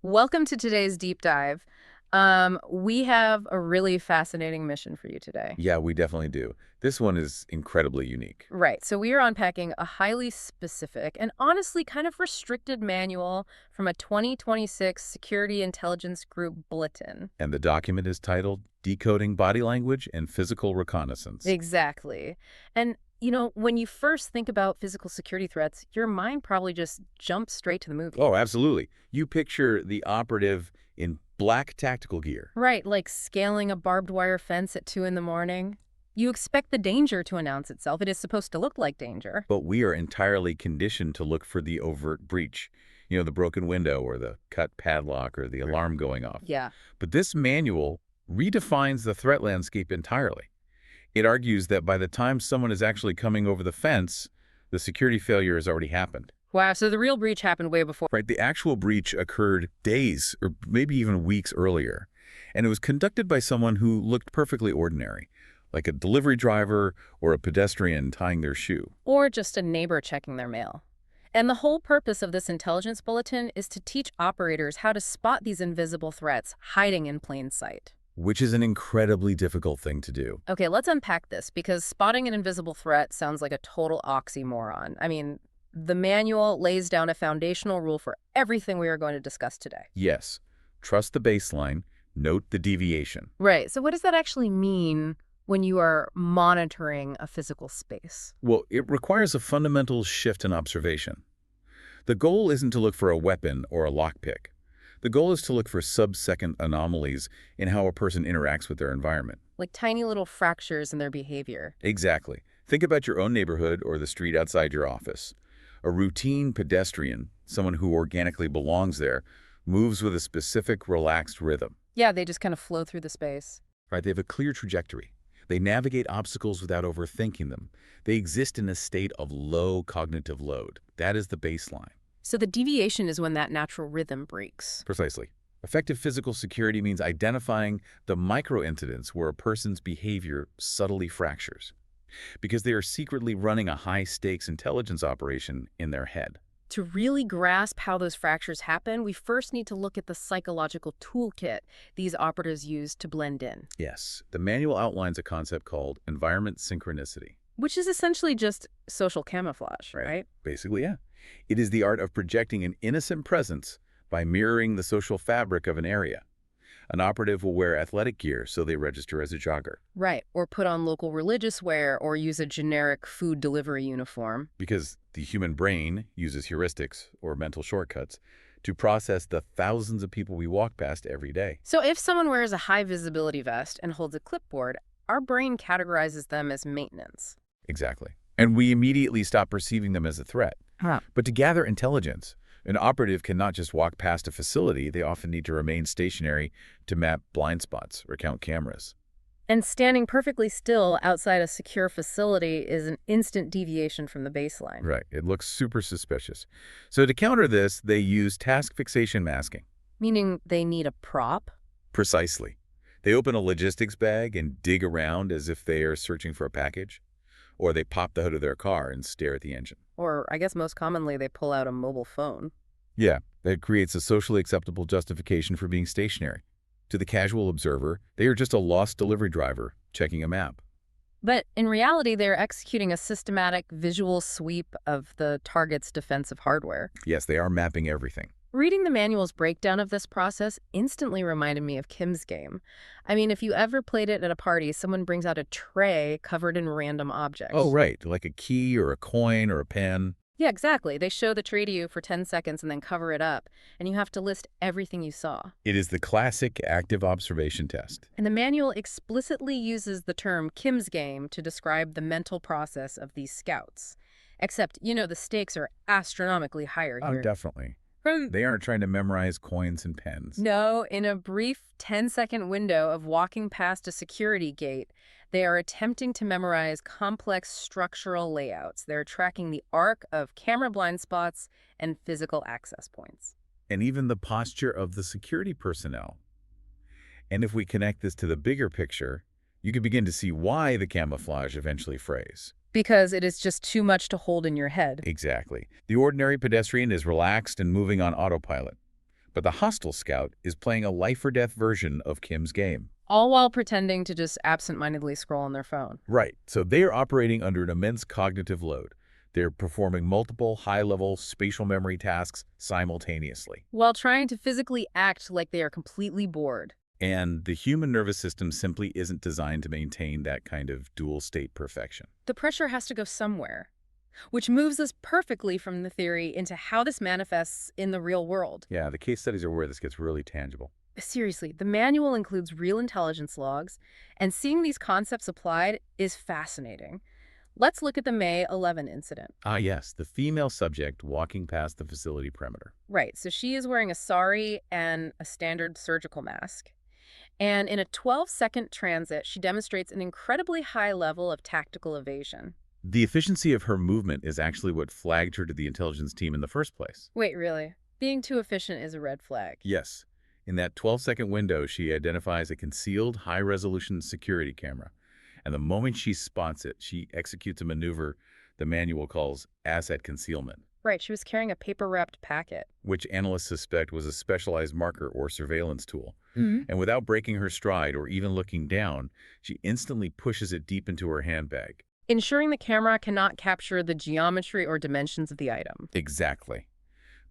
Welcome to today's deep dive. We have a really fascinating mission for you today. Yeah, we definitely do. This one is incredibly unique. Right, so we are unpacking a highly specific and honestly kind of restricted manual from a 2026 Security Intelligence Group bulletin. And the document is titled Decoding Body Language and Physical Reconnaissance. Exactly. And, when you first think about physical security threats, your mind probably just jumps straight to the movie. Oh, absolutely. You picture the operative in black tactical gear. Right, like scaling a barbed wire fence at 2 in the morning. You expect the danger to announce itself. It is supposed to look like danger. But we are entirely conditioned to look for the overt breach. The broken window or the cut padlock or the alarm going off. Yeah. But this manual redefines the threat landscape entirely. It argues that by the time someone is actually coming over the fence, the security failure has already happened. Wow, so the real breach happened way before. Right, the actual breach occurred days or maybe even weeks earlier, and it was conducted by someone who looked perfectly ordinary, like a delivery driver or a pedestrian tying their shoe. Or just a neighbor checking their mail. And the whole purpose of this intelligence bulletin is to teach operators how to spot these invisible threats hiding in plain sight. Which is an incredibly difficult thing to do. Okay, let's unpack this because spotting an invisible threat sounds like a total oxymoron. I mean, the manual lays down a foundational rule for everything we are going to discuss today. Yes, trust the baseline, note the deviation. Right, so what does that actually mean when you are monitoring a physical space? Well, it requires a fundamental shift in observation. The goal isn't to look for a weapon or a lockpick. The goal is to look for sub-second anomalies in how a person interacts with their environment. Like tiny little fractures in their behavior. Exactly. Think about your own neighborhood or the street outside your office. A routine pedestrian, someone who organically belongs there, moves with a specific, relaxed rhythm. Yeah, they just kind of flow through the space. Right? They have a clear trajectory. They navigate obstacles without overthinking them. They exist in a state of low cognitive load. That is the baseline. So the deviation is when that natural rhythm breaks. Precisely. Effective physical security means identifying the micro-incidents where a person's behavior subtly fractures, because they are secretly running a high-stakes intelligence operation in their head. To really grasp how those fractures happen, we first need to look at the psychological toolkit these operatives use to blend in. Yes, the manual outlines a concept called environment synchronicity. Which is essentially just social camouflage, right? Basically, yeah. It is the art of projecting an innocent presence by mirroring the social fabric of an area. An operative will wear athletic gear so they register as a jogger. Right, or put on local religious wear or use a generic food delivery uniform. Because the human brain uses heuristics, or mental shortcuts, to process the thousands of people we walk past every day. So if someone wears a high-visibility vest and holds a clipboard, our brain categorizes them as maintenance. Exactly. And we immediately stop perceiving them as a threat. Huh. But to gather intelligence, an operative cannot just walk past a facility. They often need to remain stationary to map blind spots or count cameras. And standing perfectly still outside a secure facility is an instant deviation from the baseline. Right. It looks super suspicious. So to counter this, they use task fixation masking. Meaning they need a prop? Precisely. They open a logistics bag and dig around as if they are searching for a package. Or they pop the hood of their car and stare at the engine. Or, I guess most commonly, they pull out a mobile phone. Yeah, that creates a socially acceptable justification for being stationary. To the casual observer, they are just a lost delivery driver checking a map. But in reality, they're executing a systematic visual sweep of the target's defensive hardware. Yes, they are mapping everything. Reading the manual's breakdown of this process instantly reminded me of Kim's game. I mean, if you ever played it at a party, someone brings out a tray covered in random objects. Oh, right, like a key or a coin or a pen. Yeah, exactly. They show the tray to you for 10 seconds and then cover it up, and you have to list everything you saw. It is the classic active observation test. And the manual explicitly uses the term Kim's game to describe the mental process of these scouts. Except, the stakes are astronomically higher here. Oh, definitely. They aren't trying to memorize coins and pens. No, in a brief 10-second window of walking past a security gate, they are attempting to memorize complex structural layouts. They're tracking the arc of camera blind spots and physical access points. And even the posture of the security personnel. And if we connect this to the bigger picture, you can begin to see why the camouflage eventually frays. Because it is just too much to hold in your head. Exactly. The ordinary pedestrian is relaxed and moving on autopilot. But the hostile scout is playing a life-or-death version of Kim's game. All while pretending to just absentmindedly scroll on their phone. Right. So they are operating under an immense cognitive load. They're performing multiple high-level spatial memory tasks simultaneously. While trying to physically act like they are completely bored. And the human nervous system simply isn't designed to maintain that kind of dual-state perfection. The pressure has to go somewhere, which moves us perfectly from the theory into how this manifests in the real world. Yeah, the case studies are where this gets really tangible. Seriously, the manual includes real intelligence logs, and seeing these concepts applied is fascinating. Let's look at the May 11 incident. Ah, yes, the female subject walking past the facility perimeter. Right, so she is wearing a sari and a standard surgical mask. And in a 12-second transit, she demonstrates an incredibly high level of tactical evasion. The efficiency of her movement is actually what flagged her to the intelligence team in the first place. Wait, really? Being too efficient is a red flag. Yes. In that 12-second window, she identifies a concealed high-resolution security camera. And the moment she spots it, she executes a maneuver the manual calls asset concealment, Right, she was carrying a paper-wrapped packet. which analysts suspect was a specialized marker or surveillance tool. Mm-hmm. And without breaking her stride or even looking down, she instantly pushes it deep into her handbag. Ensuring the camera cannot capture the geometry or dimensions of the item. Exactly.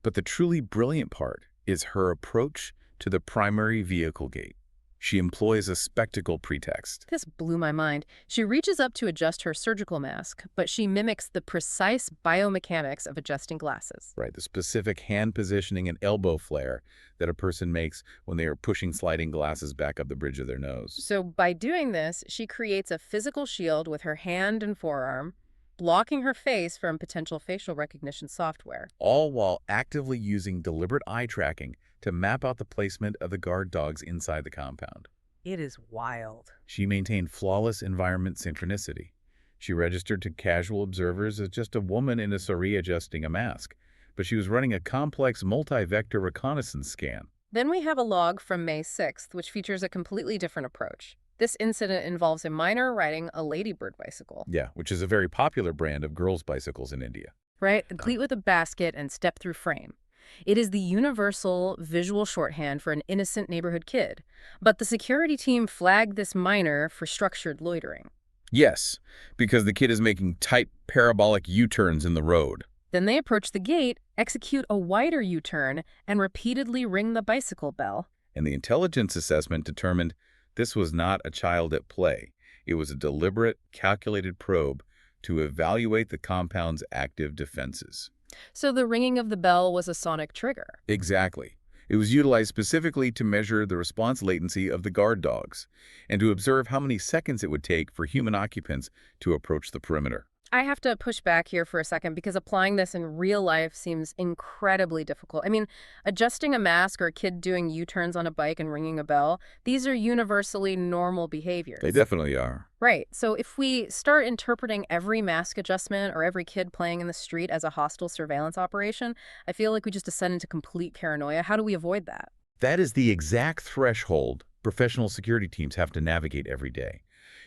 But the truly brilliant part is her approach to the primary vehicle gate. She employs a spectacle pretext. This blew my mind. She reaches up to adjust her surgical mask, but she mimics the precise biomechanics of adjusting glasses. Right, the specific hand positioning and elbow flare that a person makes when they are pushing sliding glasses back up the bridge of their nose. So by doing this, she creates a physical shield with her hand and forearm, blocking her face from potential facial recognition software. All while actively using deliberate eye tracking to map out the placement of the guard dogs inside the compound. It is wild. She maintained flawless environment synchronicity. She registered to casual observers as just a woman in a sari adjusting a mask, but she was running a complex multi-vector reconnaissance scan. Then we have a log from May 6th, which features a completely different approach. This incident involves a minor riding a ladybird bicycle. Yeah, which is a very popular brand of girls' bicycles in India. Right? Complete with a basket and step-through frame. It is the universal visual shorthand for an innocent neighborhood kid. But the security team flagged this minor for structured loitering. Yes, because the kid is making tight parabolic U-turns in the road. Then they approach the gate, execute a wider U-turn, and repeatedly ring the bicycle bell. And the intelligence assessment determined this was not a child at play. It was a deliberate, calculated probe to evaluate the compound's active defenses. So the ringing of the bell was a sonic trigger. Exactly. It was utilized specifically to measure the response latency of the guard dogs and to observe how many seconds it would take for human occupants to approach the perimeter. I have to push back here for a second because applying this in real life seems incredibly difficult. I mean, adjusting a mask or a kid doing U-turns on a bike and ringing a bell, these are universally normal behaviors. They definitely are. Right. So if we start interpreting every mask adjustment or every kid playing in the street as a hostile surveillance operation, I feel like we just descend into complete paranoia. How do we avoid that? That is the exact threshold professional security teams have to navigate every day.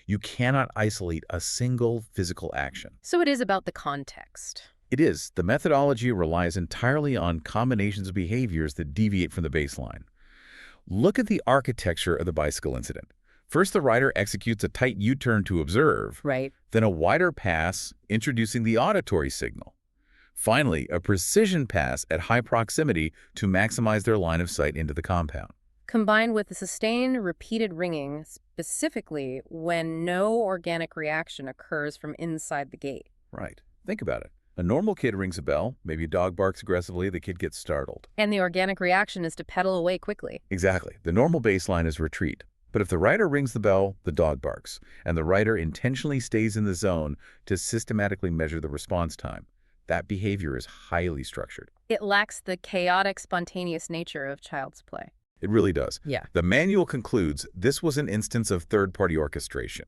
You cannot isolate a single physical action. So it is about the context. It is. The methodology relies entirely on combinations of behaviors that deviate from the baseline. Look at the architecture of the bicycle incident. First, the rider executes a tight U-turn to observe. Right. Then a wider pass, introducing the auditory signal. Finally, a precision pass at high proximity to maximize their line of sight into the compound. Combined with the sustained, repeated ringing, specifically when no organic reaction occurs from inside the gate. Right. Think about it. A normal kid rings a bell, maybe a dog barks aggressively, the kid gets startled. And the organic reaction is to pedal away quickly. Exactly. The normal baseline is retreat. But if the rider rings the bell, the dog barks, and the rider intentionally stays in the zone to systematically measure the response time, that behavior is highly structured. It lacks the chaotic, spontaneous nature of child's play. It really does. Yeah. The manual concludes this was an instance of third-party orchestration.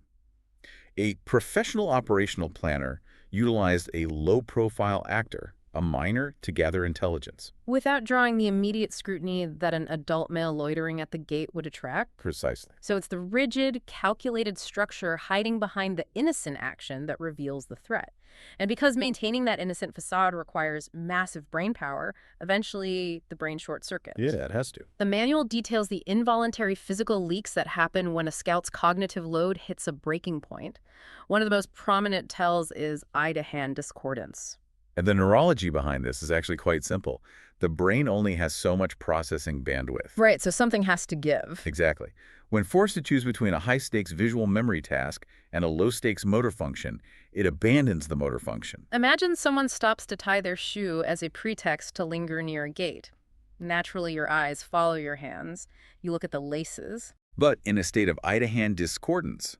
A professional operational planner utilized a low-profile actor a minor to gather intelligence. Without drawing the immediate scrutiny that an adult male loitering at the gate would attract. Precisely. So it's the rigid, calculated structure hiding behind the innocent action that reveals the threat. And because maintaining that innocent facade requires massive brain power, eventually the brain short circuits. Yeah, it has to. The manual details the involuntary physical leaks that happen when a scout's cognitive load hits a breaking point. One of the most prominent tells is eye-to-hand discordance. And the neurology behind this is actually quite simple. The brain only has so much processing bandwidth. Right, so something has to give. Exactly. When forced to choose between a high-stakes visual memory task and a low-stakes motor function, it abandons the motor function. Imagine someone stops to tie their shoe as a pretext to linger near a gate. Naturally, your eyes follow your hands. You look at the laces. But in a state of eye-to-hand discordance,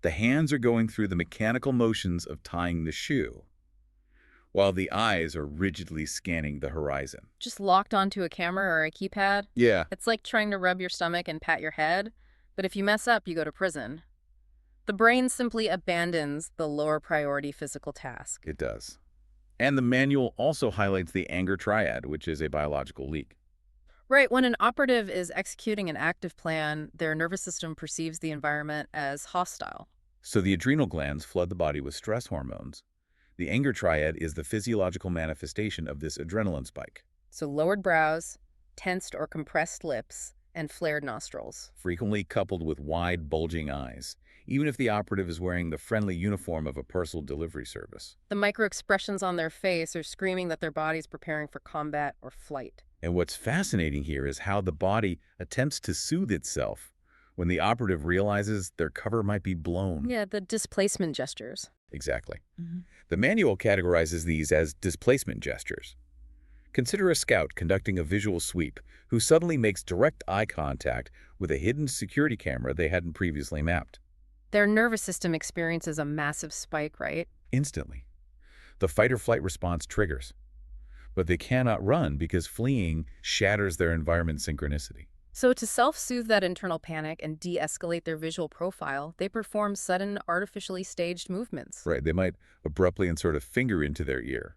the hands are going through the mechanical motions of tying the shoe, while the eyes are rigidly scanning the horizon. Just locked onto a camera or a keypad. Yeah. It's like trying to rub your stomach and pat your head, but if you mess up, you go to prison. The brain simply abandons the lower priority physical task. It does. And the manual also highlights the anger triad, which is a biological leak. Right, when an operative is executing an active plan, their nervous system perceives the environment as hostile. So the adrenal glands flood the body with stress hormones. The anger triad is the physiological manifestation of this adrenaline spike. So lowered brows, tensed or compressed lips, and flared nostrils. Frequently coupled with wide, bulging eyes, even if the operative is wearing the friendly uniform of a parcel delivery service. The micro-expressions on their face are screaming that their body's preparing for combat or flight. And what's fascinating here is how the body attempts to soothe itself when the operative realizes their cover might be blown. Yeah, the displacement gestures. Exactly. The manual categorizes these as displacement gestures. Consider a scout conducting a visual sweep who suddenly makes direct eye contact with a hidden security camera they hadn't previously mapped. Their nervous system experiences a massive spike, right? Instantly. The fight-or-flight response triggers. But they cannot run because fleeing shatters their environment synchronicity. So to self-soothe that internal panic and de-escalate their visual profile, they perform sudden, artificially staged movements. Right, they might abruptly insert a finger into their ear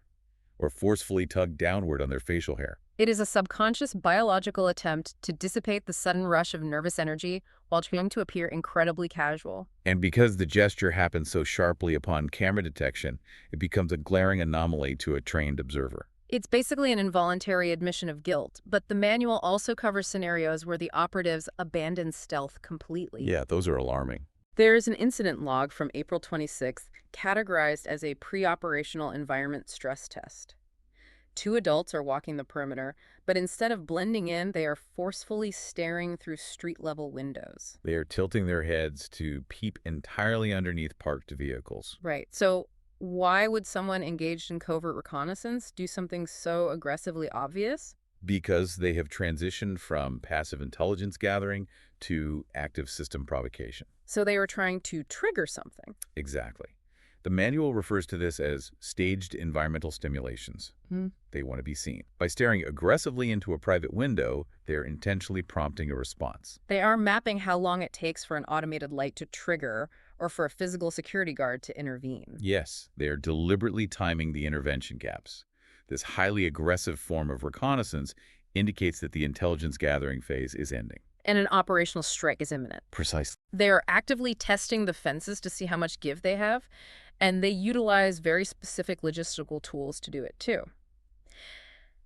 or forcefully tug downward on their facial hair. It is a subconscious biological attempt to dissipate the sudden rush of nervous energy while trying to appear incredibly casual. And because the gesture happens so sharply upon camera detection, it becomes a glaring anomaly to a trained observer. It's basically an involuntary admission of guilt, but the manual also covers scenarios where the operatives abandon stealth completely. Yeah, those are alarming. There is an incident log from April 26th categorized as a pre-operational environment stress test. 2 adults are walking the perimeter, but instead of blending in, they are forcefully staring through street-level windows. They are tilting their heads to peep entirely underneath parked vehicles. Right. So why would someone engaged in covert reconnaissance do something so aggressively obvious? Because they have transitioned from passive intelligence gathering to active system provocation. So they were trying to trigger something. Exactly. The manual refers to this as staged environmental stimulations. They want to be seen. By staring aggressively into a private window, they're intentionally prompting a response. They are mapping how long it takes for an automated light to trigger or for a physical security guard to intervene. Yes, they are deliberately timing the intervention gaps. This highly aggressive form of reconnaissance indicates that the intelligence gathering phase is ending. And an operational strike is imminent. Precisely. They are actively testing the fences to see how much give they have, and they utilize very specific logistical tools to do it too.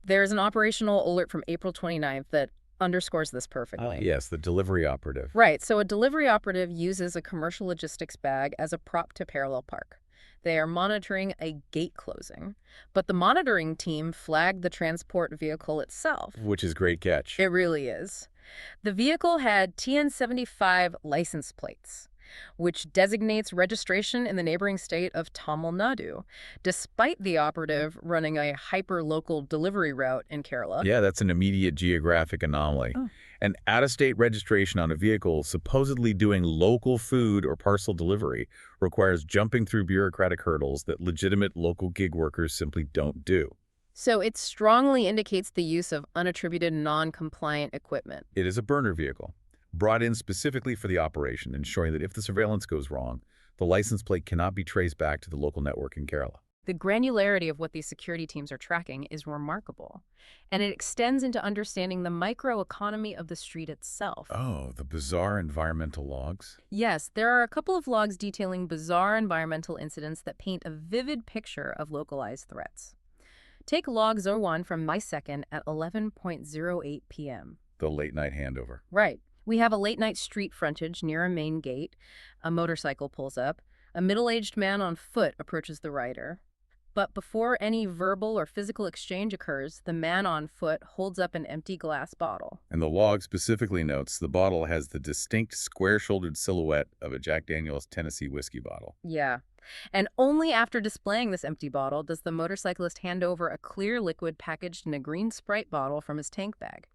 There's an operational alert from April 29th that underscores this perfectly. Yes, the delivery operative. Right, so a delivery operative uses a commercial logistics bag as a prop to parallel park. They are monitoring a gate closing, but the monitoring team flagged the transport vehicle itself. Which is great catch. It really is. The vehicle had TN75 license plates, which designates registration in the neighboring state of Tamil Nadu, despite the operative running a hyper-local delivery route in Kerala. Yeah, that's an immediate geographic anomaly. Oh. An out-of-state registration on a vehicle supposedly doing local food or parcel delivery requires jumping through bureaucratic hurdles that legitimate local gig workers simply don't do. So it strongly indicates the use of unattributed, non-compliant equipment. It is a burner vehicle, brought in specifically for the operation, ensuring that if the surveillance goes wrong, the license plate cannot be traced back to the local network in Kerala. The granularity of what these security teams are tracking is remarkable, and it extends into understanding the microeconomy of the street itself. Oh, the bizarre environmental logs? Yes, there are a couple of logs detailing bizarre environmental incidents that paint a vivid picture of localized threats. Take log 01 from May 2nd at 11:08 p.m. The late-night handover. Right. We have a late-night street frontage near a main gate. A motorcycle pulls up. A middle-aged man on foot approaches the rider. But before any verbal or physical exchange occurs, the man on foot holds up an empty glass bottle. And the log specifically notes the bottle has the distinct square-shouldered silhouette of a Jack Daniel's Tennessee whiskey bottle. Yeah. And only after displaying this empty bottle does the motorcyclist hand over a clear liquid packaged in a green Sprite bottle from his tank bag.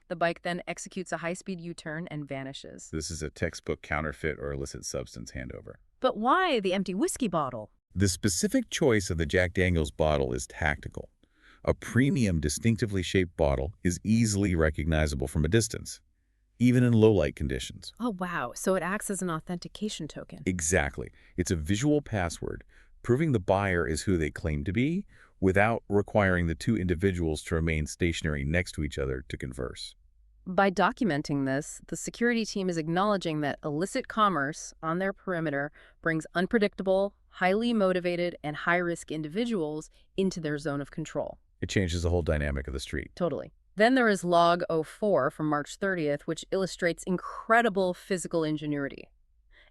The bike then executes a high-speed U-turn and vanishes. This is a textbook counterfeit or illicit substance handover. But why the empty whiskey bottle? The specific choice of the Jack Daniel's bottle is tactical. A premium, distinctively shaped bottle is easily recognizable from a distance, even in low-light conditions. Oh, wow. So it acts as an authentication token. Exactly. It's a visual password, proving the buyer is who they claim to be, without requiring the two individuals to remain stationary next to each other to converse. By documenting this, the security team is acknowledging that illicit commerce on their perimeter brings unpredictable, highly motivated, and high-risk individuals into their zone of control. It changes the whole dynamic of the street. Totally. Then there is log 04 from March 30th, which illustrates incredible physical ingenuity.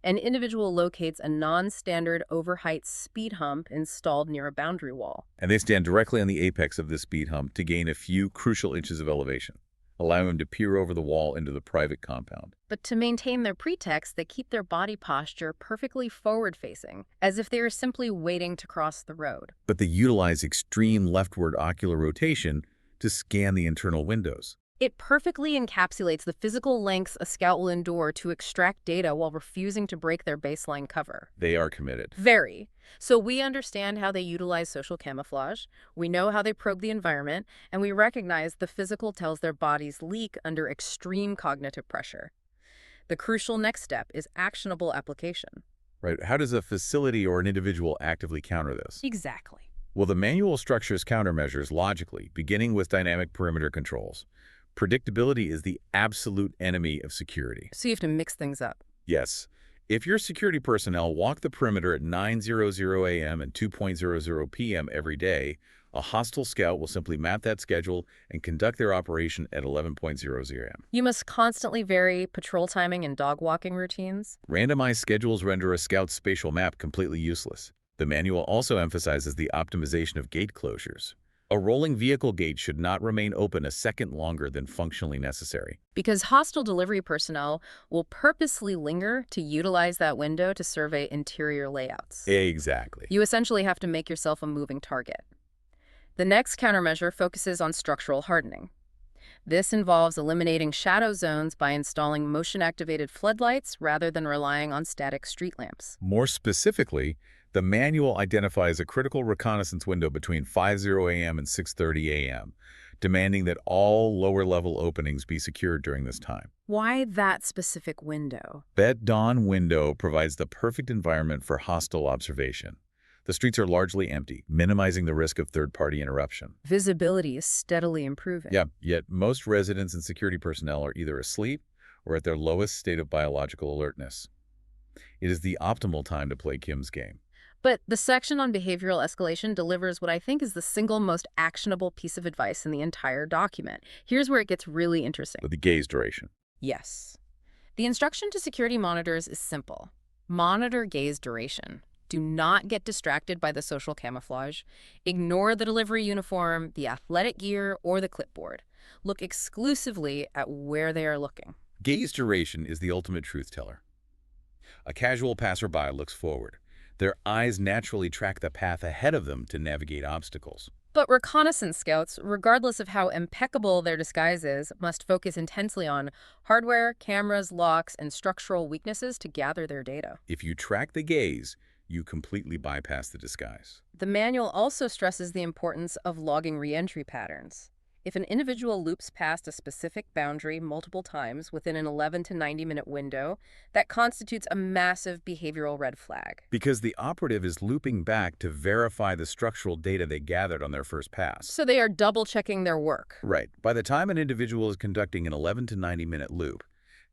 An individual locates a non-standard overheight speed hump installed near a boundary wall. And they stand directly on the apex of this speed hump to gain a few crucial inches of elevation, allowing them to peer over the wall into the private compound. But to maintain their pretext, they keep their body posture perfectly forward-facing, as if they are simply waiting to cross the road. But they utilize extreme leftward ocular rotation to scan the internal windows. It perfectly encapsulates the physical lengths a scout will endure to extract data while refusing to break their baseline cover. They are committed. Very. So we understand how they utilize social camouflage, we know how they probe the environment, and we recognize the physical tells their bodies leak under extreme cognitive pressure. The crucial next step is actionable application. Right? How does a facility or an individual actively counter this? Exactly. Well, the manual structures countermeasures logically, beginning with dynamic perimeter controls. Predictability is the absolute enemy of security. So you have to mix things up. Yes. If your security personnel walk the perimeter at 9:00 a.m. and 2:00 p.m. every day, a hostile scout will simply map that schedule and conduct their operation at 11:00 a.m. You must constantly vary patrol timing and dog walking routines. Randomized schedules render a scout's spatial map completely useless. The manual also emphasizes the optimization of gate closures. A rolling vehicle gate should not remain open a second longer than functionally necessary. Because hostile delivery personnel will purposely linger to utilize that window to survey interior layouts. Exactly. You essentially have to make yourself a moving target. The next countermeasure focuses on structural hardening. This involves eliminating shadow zones by installing motion-activated floodlights rather than relying on static street lamps. More specifically, the manual identifies a critical reconnaissance window between 5:00 a.m. and 6:30 a.m., demanding that all lower-level openings be secured during this time. Why that specific window? That dawn window provides the perfect environment for hostile observation. The streets are largely empty, minimizing the risk of third-party interruption. Visibility is steadily improving. Yeah, yet most residents and security personnel are either asleep or at their lowest state of biological alertness. It is the optimal time to play Kim's game. But the section on behavioral escalation delivers what I think is the single most actionable piece of advice in the entire document. Here's where it gets really interesting. With the gaze duration. Yes. The instruction to security monitors is simple. Monitor gaze duration. Do not get distracted by the social camouflage. Ignore the delivery uniform, the athletic gear, or the clipboard. Look exclusively at where they are looking. Gaze duration is the ultimate truth teller. A casual passerby looks forward. Their eyes naturally track the path ahead of them to navigate obstacles. But reconnaissance scouts, regardless of how impeccable their disguise is, must focus intensely on hardware, cameras, locks, and structural weaknesses to gather their data. If you track the gaze, you completely bypass the disguise. The manual also stresses the importance of logging re-entry patterns. If an individual loops past a specific boundary multiple times within an 11 to 90-minute window, that constitutes a massive behavioral red flag. Because the operative is looping back to verify the structural data they gathered on their first pass. So they are double-checking their work. Right. By the time an individual is conducting an 11 to 90-minute loop,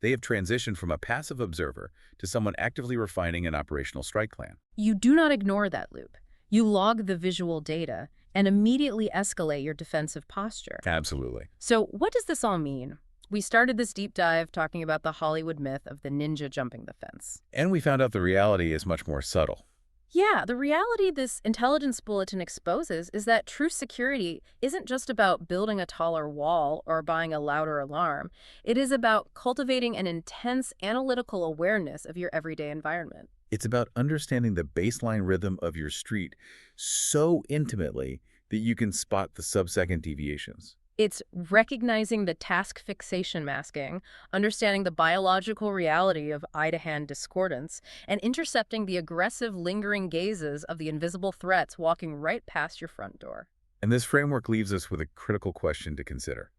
they have transitioned from a passive observer to someone actively refining an operational strike plan. You do not ignore that loop. You log the visual data and immediately escalate your defensive posture. Absolutely. So what does this all mean? We started this deep dive talking about the Hollywood myth of the ninja jumping the fence. And we found out the reality is much more subtle. Yeah, the reality this intelligence bulletin exposes is that true security isn't just about building a taller wall or buying a louder alarm. It is about cultivating an intense analytical awareness of your everyday environment. It's about understanding the baseline rhythm of your street so intimately that you can spot the sub-second deviations. It's recognizing the task fixation masking, understanding the biological reality of eye-to-hand discordance, and intercepting the aggressive, lingering gazes of the invisible threats walking right past your front door. And this framework leaves us with a critical question to consider.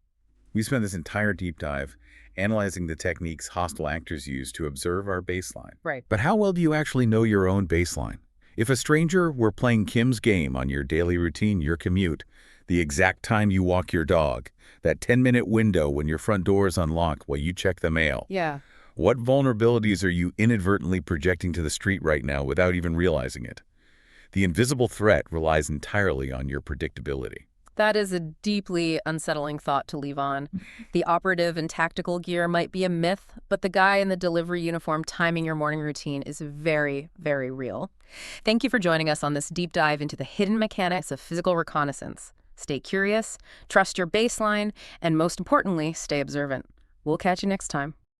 We spent this entire deep dive analyzing the techniques hostile actors use to observe our baseline. Right. But how well do you actually know your own baseline? If a stranger were playing Kim's game on your daily routine, your commute, the exact time you walk your dog, that 10-minute window when your front door is unlocked while you check the mail. Yeah. What vulnerabilities are you inadvertently projecting to the street right now without even realizing it? The invisible threat relies entirely on your predictability. That is a deeply unsettling thought to leave on. The operative and tactical gear might be a myth, but the guy in the delivery uniform timing your morning routine is very, very real. Thank you for joining us on this deep dive into the hidden mechanics of physical reconnaissance. Stay curious, trust your baseline, and most importantly, stay observant. We'll catch you next time.